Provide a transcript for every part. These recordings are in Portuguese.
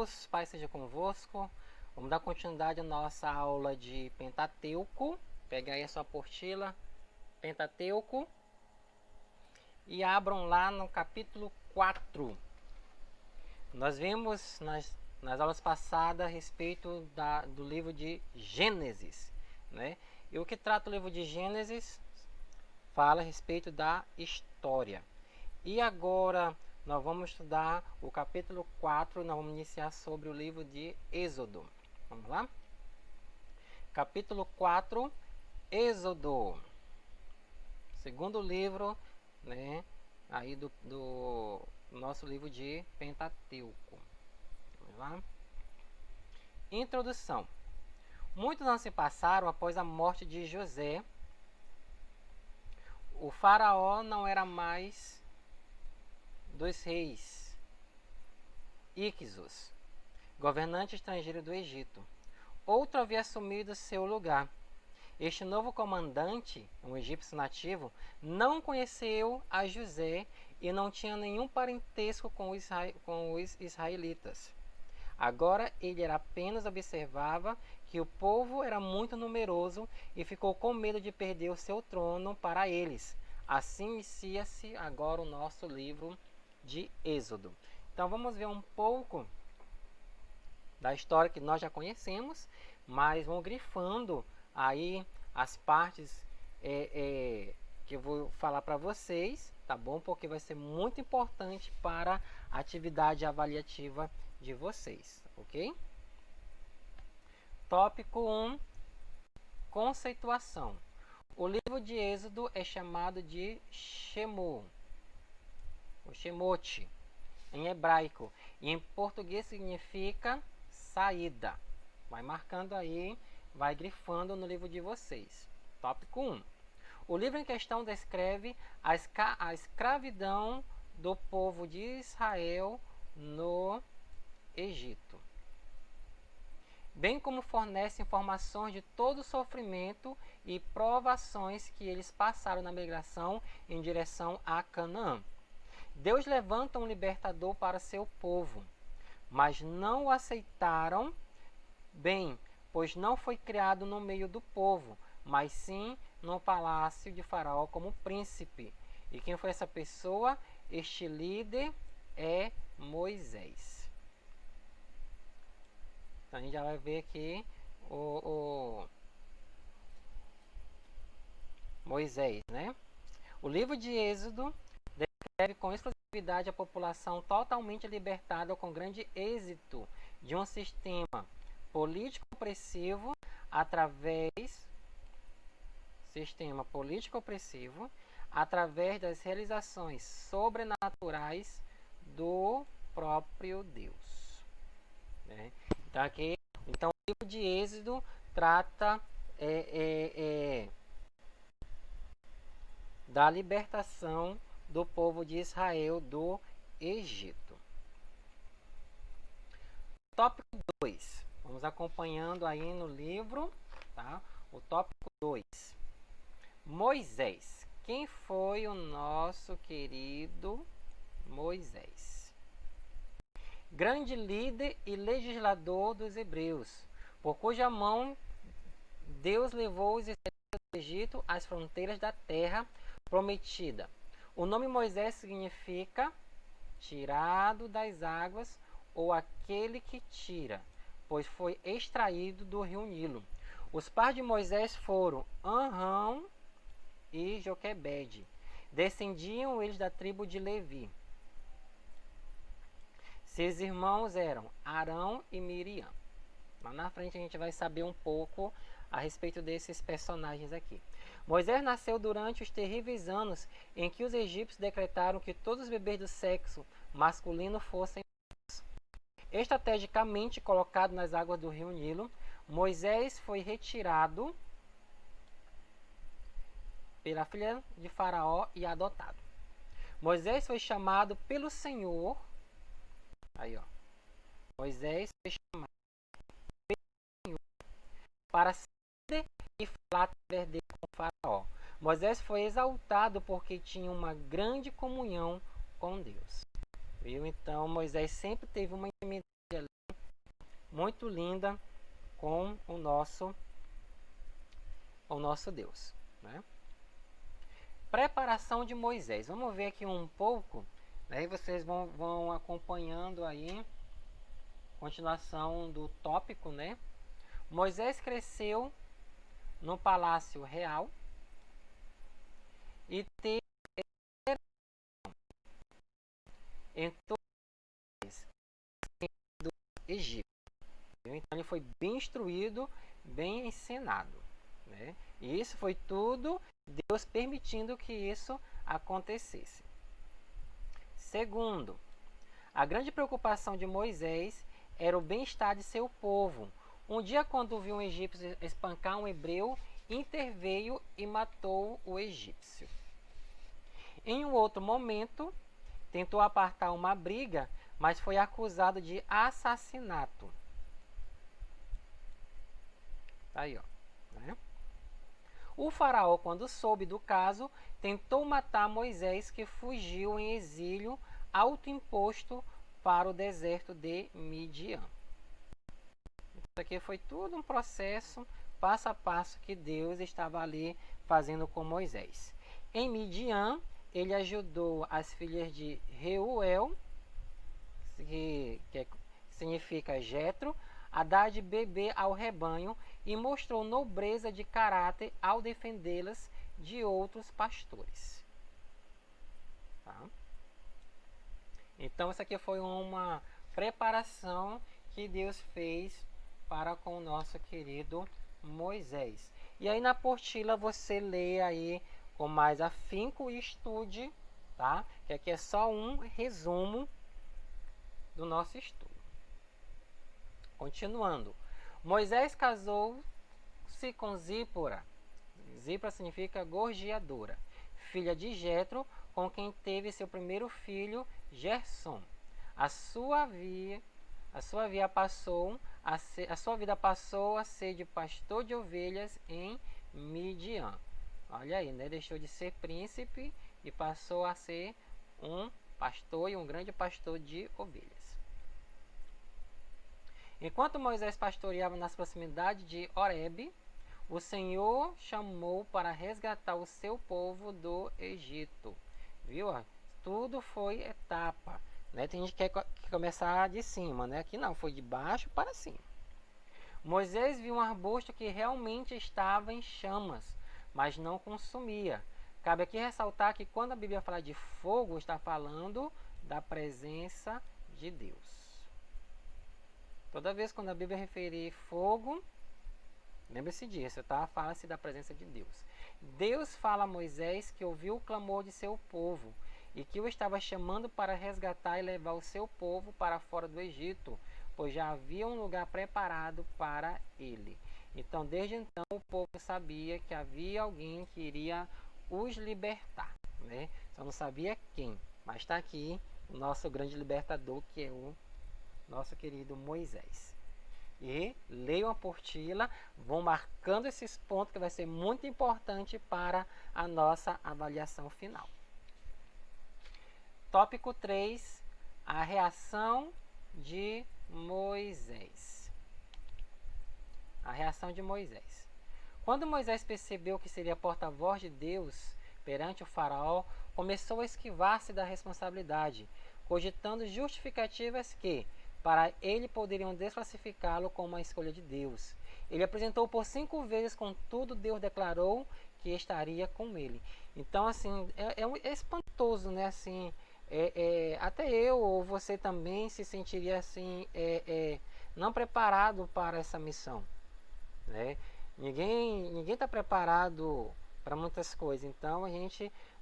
irmãos, Pai seja convosco. Vamos dar continuidade à nossa aula de Pentateuco. Pega aí a sua apostila, Pentateuco, e abram lá no capítulo 4. Nós vimos nas aulas passadas a respeito do livro de Gênesis, né? E o que trata o livro de Gênesis fala a respeito da história. E agora nós vamos estudar o capítulo 4, nós vamos iniciar sobre o livro de Êxodo. Vamos lá? Capítulo 4, Êxodo. Segundo livro, né, aí do nosso livro de Pentateuco. Vamos lá? Introdução. Muitos anos se passaram após a morte de José. O faraó não era mais dos reis Íxos, governante estrangeiro do Egito. Outro havia assumido seu lugar. Este novo comandante, um egípcio nativo, não conheceu a José e não tinha nenhum parentesco com os israelitas. Agora ele apenas observava que o povo era muito numeroso e ficou com medo de perder o seu trono para eles. Assim inicia-se agora o nosso livro de Êxodo. Então vamos ver um pouco da história que nós já conhecemos, mas vamos grifando aí as partes que eu vou falar para vocês, tá bom? Porque vai ser muito importante para a atividade avaliativa de vocês, ok? Tópico 1, conceituação. O livro de Êxodo é chamado de Shemot, ou Shemot, em hebraico, e em português significa saída. Vai marcando aí, vai grifando no livro de vocês. Tópico 1. O livro em questão descreve a escravidão do povo de Israel no Egito, bem como fornece informações de todo o sofrimento e provações que eles passaram na migração em direção a Canaã. Deus levanta um libertador para seu povo, mas não o aceitaram bem, pois não foi criado no meio do povo, mas sim no palácio de Faraó como príncipe. E quem foi essa pessoa? Este líder é Moisés. Então a gente já vai ver aqui o Moisés, né? O livro de Êxodo descreve com exclusividade a população totalmente libertada com grande êxito de um sistema político opressivo através das realizações sobrenaturais do próprio Deus, né? Então o livro de Êxodo trata da libertação do povo de Israel do Egito. Tópico 2. Vamos acompanhando aí no livro, tá? O tópico 2. Moisés. Quem foi o nosso querido Moisés? Grande líder e legislador dos hebreus, por cuja mão Deus levou os israelitas do Egito às fronteiras da terra prometida. O nome Moisés significa tirado das águas ou aquele que tira, pois foi extraído do rio Nilo. Os pais de Moisés foram Amrão e Joquebede. Descendiam eles da tribo de Levi. Seus irmãos eram Arão e Miriam. Lá na frente a gente vai saber um pouco a respeito desses personagens aqui. Moisés nasceu durante os terríveis anos em que os egípcios decretaram que todos os bebês do sexo masculino fossem mortos. Estrategicamente colocado nas águas do rio Nilo, Moisés foi retirado pela filha de Faraó e adotado. Moisés foi chamado pelo Senhor. Aí, ó. Moisés foi chamado pelo Senhor para ser e falar através dele com Faraó. Moisés foi exaltado porque tinha uma grande comunhão com Deus. Viu? Então Moisés sempre teve uma intimidade ali muito linda com o nosso Deus, né? Preparação de Moisés. Vamos ver aqui um pouco, né? Vocês vão acompanhando aí, continuação do tópico, né? Moisés cresceu no palácio real e teve em todo o Egito. Então ele foi bem instruído, bem ensinado, né? E isso foi tudo Deus permitindo que isso acontecesse. Segundo, a grande preocupação de Moisés era o bem-estar de seu povo. Um dia, quando viu um egípcio espancar um hebreu, interveio e matou o egípcio. Em um outro momento, tentou apartar uma briga, mas foi acusado de assassinato. Tá aí, ó, né? O faraó, quando soube do caso, tentou matar Moisés, que fugiu em exílio autoimposto para o deserto de Midian. Isso aqui foi tudo um processo, passo a passo, que Deus estava ali fazendo com Moisés. Em Midian, ele ajudou as filhas de Reuel, que significa Jetro, a dar de beber ao rebanho, e mostrou nobreza de caráter ao defendê-las de outros pastores. Tá? Então, isso aqui foi uma preparação que Deus fez para com o nosso querido Moisés. E aí na apostila você lê aí com mais afinco e estude, tá? Que aqui é só um resumo do nosso estudo. Continuando. Moisés casou-se com Zípora. Zípora significa gorjeadora, filha de Jetro, com quem teve seu primeiro filho, Gersom. A sua vida passou a ser de pastor de ovelhas em Midian. Olha aí, né? Deixou de ser príncipe e passou a ser um pastor, e um grande pastor de ovelhas. Enquanto Moisés pastoreava nas proximidades de Horebe, o Senhor chamou para resgatar o seu povo do Egito. Viu? Tudo foi etapa, né? Tem gente que quer começar de cima, né? Aqui não, foi de baixo para cima. Moisés viu um arbusto que realmente estava em chamas, mas não consumia. Cabe aqui ressaltar que quando a Bíblia fala de fogo, está falando da presença de Deus. Toda vez quando a Bíblia referir fogo, lembre-se disso, tá? Fala-se da presença de Deus. Deus fala a Moisés que ouviu o clamor de seu povo e que o estava chamando para resgatar e levar o seu povo para fora do Egito, pois já havia um lugar preparado para ele. Então, desde então, o povo sabia que havia alguém que iria os libertar, né? Só não sabia quem, mas está aqui o nosso grande libertador, que é o nosso querido Moisés. E leiam a apostila, vão marcando esses pontos que vai ser muito importante para a nossa avaliação final. Tópico 3, a reação de Moisés. A reação de Moisés. Quando Moisés percebeu que seria porta-voz de Deus perante o faraó, começou a esquivar-se da responsabilidade, cogitando justificativas que, para ele, poderiam desclassificá-lo como a escolha de Deus. Ele apresentou por 5 vezes, contudo Deus declarou que estaria com ele. Então, assim, é espantoso, né? Assim, até eu ou você também se sentiria assim, não preparado para essa missão, né? Ninguém está preparado para muitas coisas. Então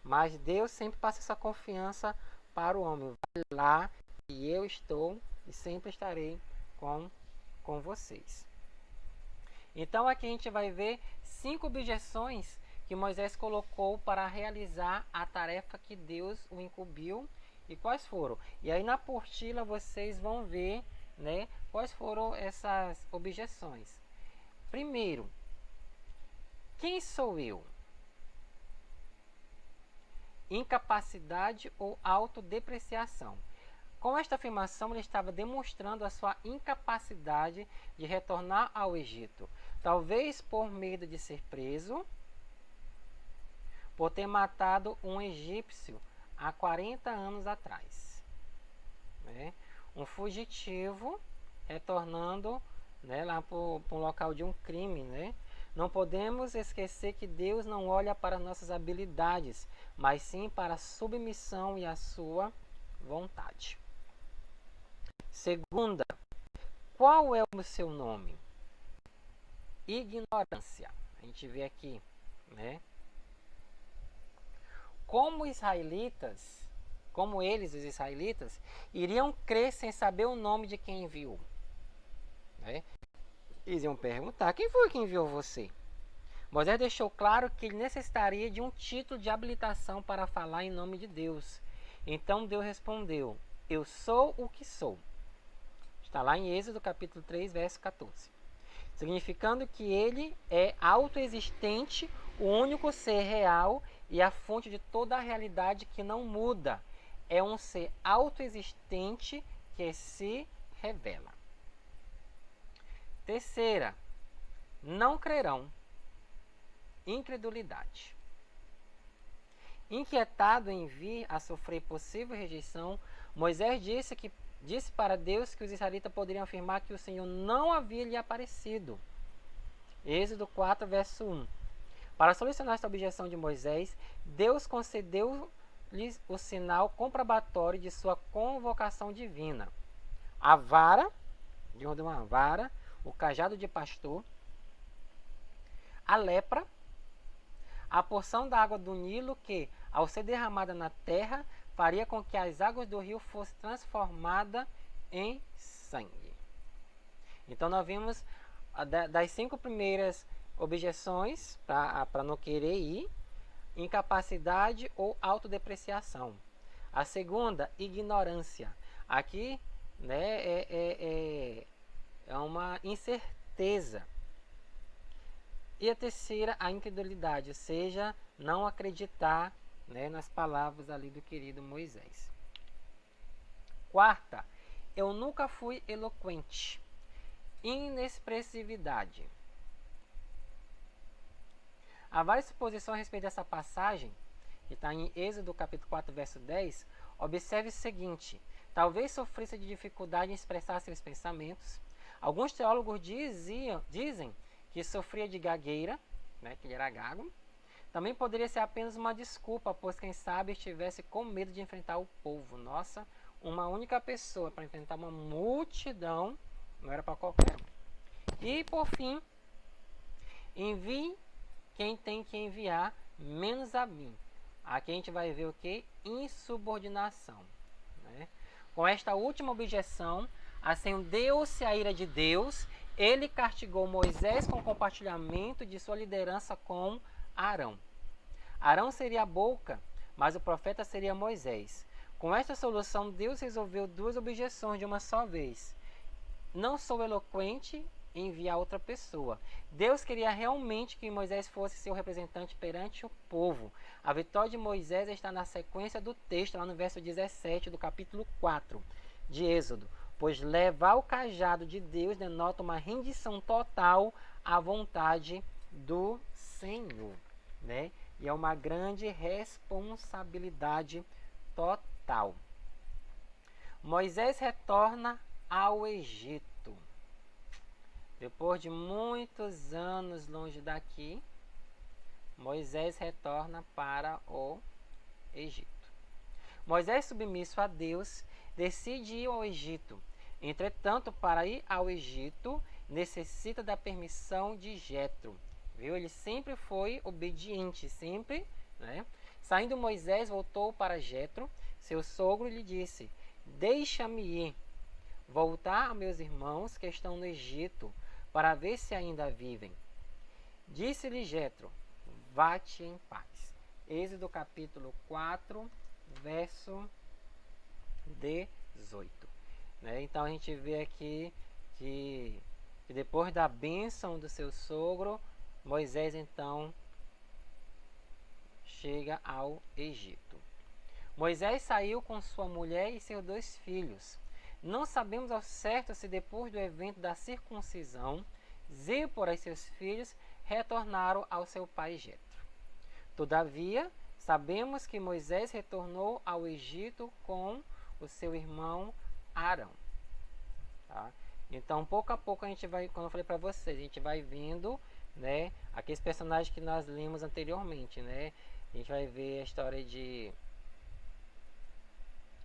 mas Deus sempre passa essa confiança para o homem. Vai lá e eu estou e sempre estarei com vocês. Então aqui a gente vai ver 5 objeções que Moisés colocou para realizar a tarefa que Deus o incumbiu, e quais foram. E aí na apostila vocês vão ver, né, quais foram essas objeções. Primeiro, quem sou eu? Incapacidade ou autodepreciação. Com esta afirmação, ele estava demonstrando a sua incapacidade de retornar ao Egito, talvez por medo de ser preso, por ter matado um egípcio há 40 anos atrás. Né? Um fugitivo retornando, né, lá para o local de um crime. Né? Não podemos esquecer que Deus não olha para nossas habilidades, mas sim para a submissão e a sua vontade. Segunda, qual é o seu nome? Ignorância. A gente vê aqui, né? Como os israelitas, iriam crer sem saber o nome de quem enviou. Né? Eles iam perguntar, quem foi que enviou você? Moisés deixou claro que ele necessitaria de um título de habilitação para falar em nome de Deus. Então Deus respondeu, eu sou o que sou. Está lá em Êxodo capítulo 3, verso 14. Significando que ele é autoexistente, o único ser real e a fonte de toda a realidade que não muda. É um ser autoexistente que se revela. Terceira, não crerão. Incredulidade. Inquietado em vir a sofrer possível rejeição, Moisés disse para Deus que os israelitas poderiam afirmar que o Senhor não havia lhe aparecido. Êxodo 4, verso 1. Para solucionar esta objeção de Moisés, Deus concedeu-lhes o sinal comprobatório de sua convocação divina. A vara, de onde uma vara, o cajado de pastor, a lepra, a porção da água do Nilo que, ao ser derramada na terra, faria com que as águas do rio fossem transformadas em sangue. Então nós vimos das 5 primeiras objeções para não querer ir, incapacidade ou autodepreciação. A segunda, ignorância. Aqui, né, é uma incerteza. E a terceira, a incredulidade, ou seja, não acreditar, né, nas palavras ali do querido Moisés. Quarta, eu nunca fui eloquente. Inexpressividade. Há várias suposições a respeito dessa passagem, que está em Êxodo capítulo 4, verso 10. Observe o seguinte, talvez sofresse de dificuldade em expressar seus pensamentos. Alguns teólogos dizem que sofria de gagueira, né, que ele era gago. Também poderia ser apenas uma desculpa, pois quem sabe estivesse com medo de enfrentar o povo. Nossa, uma única pessoa para enfrentar uma multidão não era para qualquer um. E por fim, envie quem tem que enviar, menos a mim. Aqui a gente vai ver o que? Insubordinação. Né? Com esta última objeção, acendeu-se a ira de Deus. Ele castigou Moisés com o compartilhamento de sua liderança com Arão. Arão seria a boca, mas o profeta seria Moisés. Com esta solução, Deus resolveu 2 objeções de uma só vez. Não sou eloquente em enviar outra pessoa. Deus queria realmente que Moisés fosse seu representante perante o povo. A vitória de Moisés está na sequência do texto, lá no verso 17 do capítulo 4 de Êxodo. Pois levar o cajado de Deus denota uma rendição total à vontade do Senhor. Né? E é uma grande responsabilidade total. Moisés retorna ao Egito. Depois de muitos anos longe daqui, Moisés retorna para o Egito. Moisés, submisso a Deus, decide ir ao Egito. Entretanto, para ir ao Egito, necessita da permissão de Jetro. Viu? Ele sempre foi obediente, sempre, né? Saindo Moisés, voltou para Jetro, seu sogro, e lhe disse: deixa-me ir, voltar a meus irmãos que estão no Egito, para ver se ainda vivem. Disse-lhe Jetro: vá-te em paz. Êxodo capítulo 4, verso 18. Né? Então a gente vê aqui que depois da bênção do seu sogro, Moisés então chega ao Egito. Moisés saiu com sua mulher e seus 2 filhos. Não sabemos ao certo se depois do evento da circuncisão, Zípora e seus filhos retornaram ao seu pai Jetro. Todavia, sabemos que Moisés retornou ao Egito com o seu irmão Arão. Tá? Então, pouco a pouco a gente vai, como eu falei para vocês, a gente vai vendo, né, aqueles personagens que nós lemos anteriormente, né? A gente vai ver a história de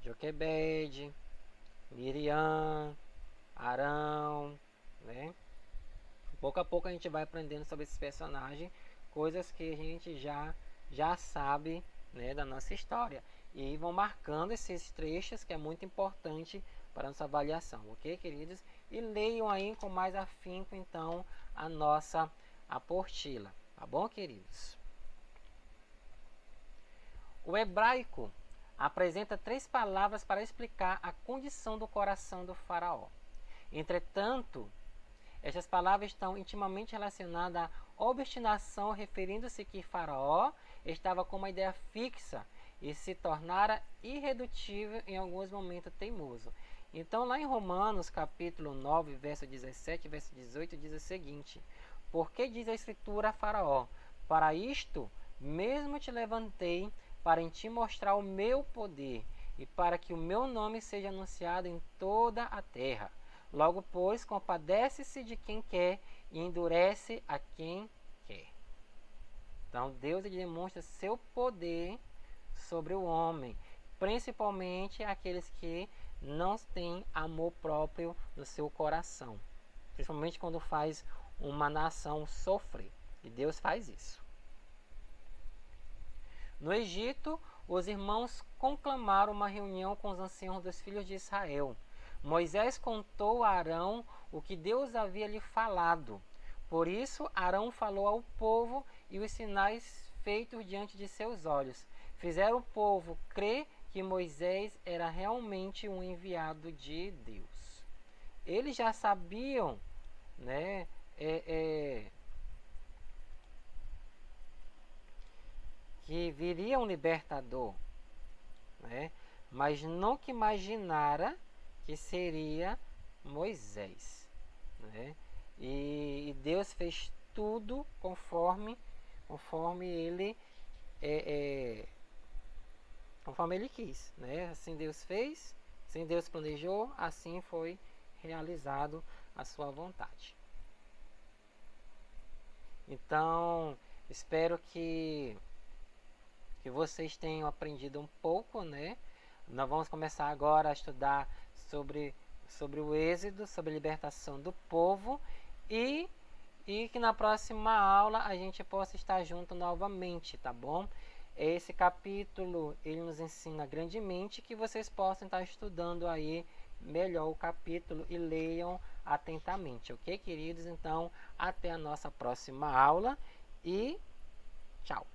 Joquebede, Miriam, Arão, né? Pouco a pouco a gente vai aprendendo sobre esses personagens, coisas que a gente já sabe, né, da nossa história. E vão marcando esses trechos que é muito importante para a nossa avaliação, ok, queridos? E leiam aí com mais afinco, então, a nossa apostila, tá bom, queridos? O hebraico apresenta 3 palavras para explicar a condição do coração do faraó. Entretanto, estas palavras estão intimamente relacionadas à obstinação, referindo-se que Faraó estava com uma ideia fixa e se tornara irredutível em alguns momentos teimoso. Então, lá em Romanos, capítulo 9, verso 17 e verso 18, diz o seguinte: porque diz a Escritura a Faraó, para isto mesmo te levantei, para em ti mostrar o meu poder, e para que o meu nome seja anunciado em toda a terra. Logo, pois, compadece-se de quem quer e endurece a quem quer. Então, Deus demonstra seu poder sobre o homem, principalmente aqueles que não têm amor próprio no seu coração. Principalmente quando faz uma nação sofrer. E Deus faz isso. No Egito, os irmãos conclamaram uma reunião com os anciãos dos filhos de Israel. Moisés contou a Arão o que Deus havia lhe falado. Por isso, Arão falou ao povo e os sinais feitos diante de seus olhos fizeram o povo crer que Moisés era realmente um enviado de Deus. Eles já sabiam, né, que viria um libertador, né, mas nunca imaginara que seria Moisés, né? E Deus fez tudo conforme ele conforme ele quis, né? Assim Deus fez, assim Deus planejou, assim foi realizado a sua vontade. Então, espero que vocês tenham aprendido um pouco, né? Nós vamos começar agora a estudar sobre o êxodo, sobre a libertação do povo e que na próxima aula a gente possa estar junto novamente, tá bom? Esse capítulo, ele nos ensina grandemente que vocês possam estar estudando aí melhor o capítulo e leiam atentamente, ok, queridos? Então, até a nossa próxima aula e tchau!